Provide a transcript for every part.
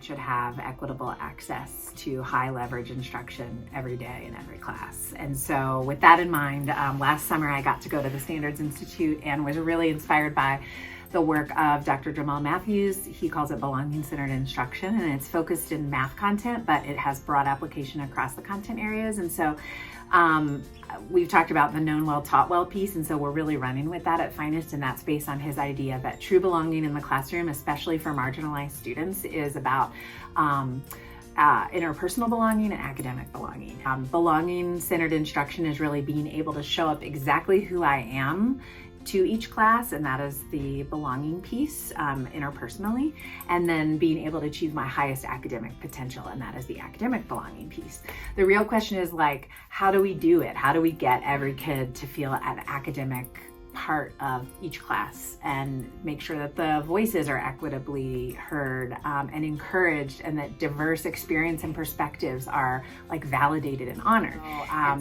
student should have equitable access to high leverage instruction every day in every class. And so with that in mind, last summer I got to go to the Standards Institute and was really inspired by the work of Dr. Jamal Matthews. He calls it belonging-centered instruction, and it's focused in math content, but it has broad application across the content areas. And so we've talked about the known well, taught well piece, and so we're really running with that at Finest, and that's based on his idea that true belonging in the classroom, especially for marginalized students, is about interpersonal belonging and academic belonging. Belonging-centered instruction is really being able to show up exactly who I am to each class, and that is the belonging piece interpersonally, and then being able to achieve my highest academic potential, and that is the academic belonging piece. The real question is, like, how do we do it? How do we get every kid to feel an academic part of each class and make sure that the voices are equitably heard and encouraged, and that diverse experience and perspectives are like validated and honored.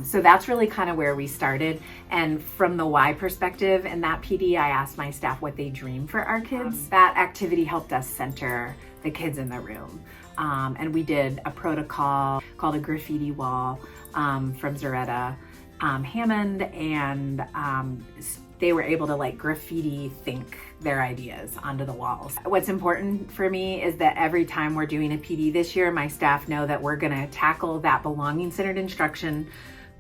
So that's really kind of where we started. And from the why perspective in that PD, I asked my staff what they dream for our kids. That activity helped us center the kids in the room. And we did a protocol called a graffiti wall from Zaretta Hammond, and they were able to like graffiti think their ideas onto the walls. What's important for me is that every time we're doing a PD this year, my staff know that we're gonna tackle that belonging-centered instruction,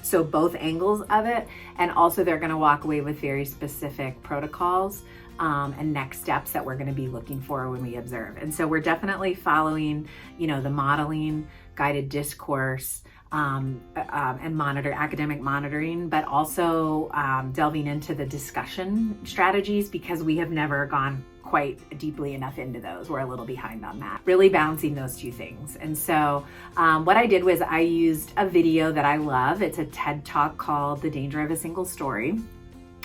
so both angles of it, and also they're gonna walk away with very specific protocols and next steps that we're gonna be looking for when we observe. And so we're definitely following, the modeling, guided discourse, and academic monitoring, but also delving into the discussion strategies, because we have never gone quite deeply enough into those. We're a little behind on that. Really balancing those two things. And so what I did was I used a video that I love. It's a TED Talk called The Danger of a Single Story.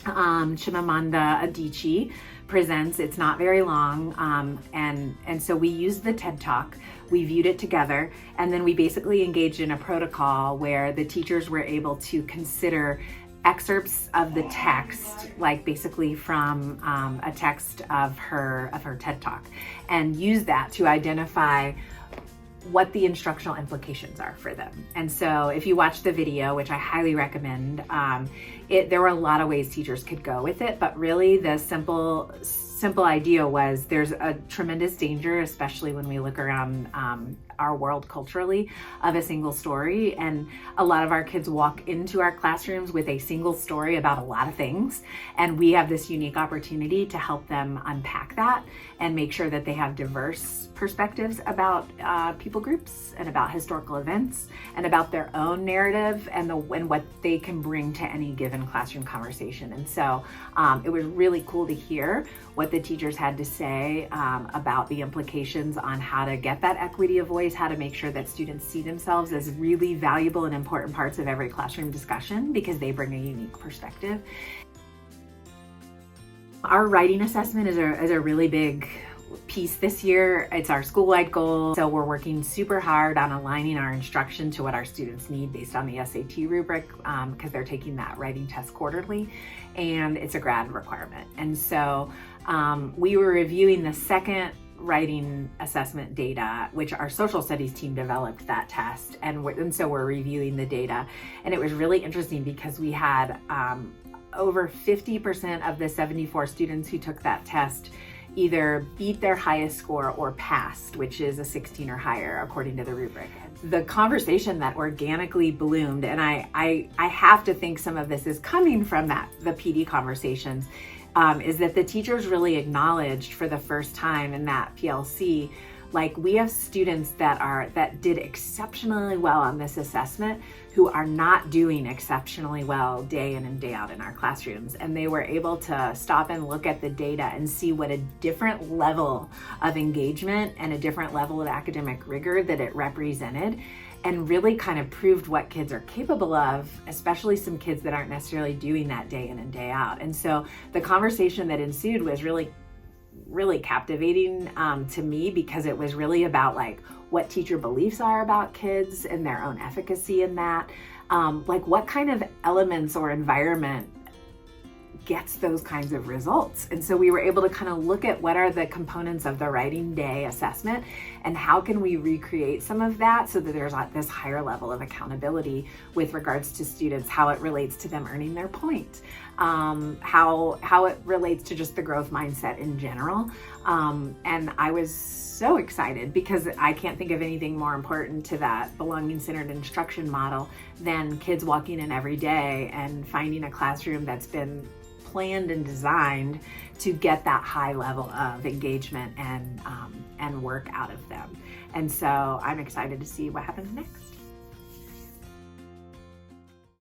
Chimamanda Adichie presents. It's not very long, and so we used the TED Talk. We viewed it together, and then we basically engaged in a protocol where the teachers were able to consider excerpts of the text, like basically from a text of her TED Talk, and use that to identify what the instructional implications are for them. And so if you watch the video, which I highly recommend, there were a lot of ways teachers could go with it, but really the simple idea was there's a tremendous danger, especially when we look around our world culturally, of a single story. And a lot of our kids walk into our classrooms with a single story about a lot of things. And we have this unique opportunity to help them unpack that and make sure that they have diverse perspectives about people groups and about historical events and about their own narrative and what they can bring to any given classroom conversation. And so it was really cool to hear what the teachers had to say about the implications on how to get that equity of voice, how to make sure that students see themselves as really valuable and important parts of every classroom discussion because they bring a unique perspective. Our writing assessment is a really big piece this year. It's our school-wide goal. So we're working super hard on aligning our instruction to what our students need based on the SAT rubric, because they're taking that writing test quarterly, and it's a grad requirement. And so we were reviewing the second writing assessment data, which our social studies team developed that test. And so we're reviewing the data. And it was really interesting because we had over 50% of the 74 students who took that test either beat their highest score or passed, which is a 16 or higher according to the rubric. The conversation that organically bloomed, and I have to think some of this is coming from the PD conversations, is that the teachers really acknowledged for the first time in that PLC, like, we have students that did exceptionally well on this assessment who are not doing exceptionally well day in and day out in our classrooms. And they were able to stop and look at the data and see what a different level of engagement and a different level of academic rigor that it represented, and really kind of proved what kids are capable of, especially some kids that aren't necessarily doing that day in and day out. And so the conversation that ensued was really captivating to me, because it was really about like what teacher beliefs are about kids and their own efficacy in that, like what kind of elements or environment gets those kinds of results. And so we were able to kind of look at what are the components of the writing day assessment and how can we recreate some of that so that there's this higher level of accountability with regards to students, how it relates to them earning their point, how it relates to just the growth mindset in general. And I was so excited because I can't think of anything more important to that belonging-centered instruction model than kids walking in every day and finding a classroom that's been planned and designed to get that high level of engagement and work out of them. And so I'm excited to see what happens next.